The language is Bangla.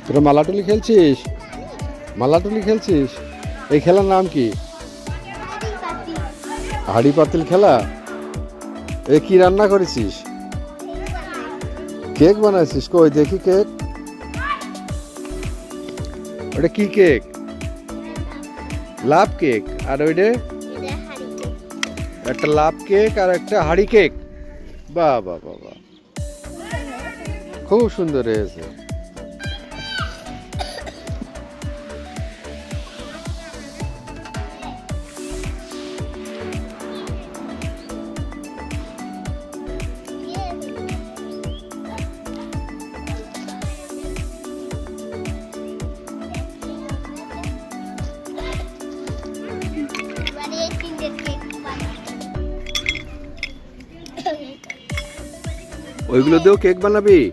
তোরা মালাটুলি খেলছিস? মালাটুলি খেলছিস? এই খেলার নাম কি? হাড়ি পাতিল খেলা। এ কি রান্না করেছিস? কেক বানাইছিস? কই দেখি কেক। ওটা কি কেক? লাভ কেক। আর ওইটা একটা লাভ কেক আর একটা হাড়ি কেক। বাহ বাহ বাহ বাহ, খুব সুন্দর হয়েছে। ওইগুলো দিয়েও কেক বানাবি?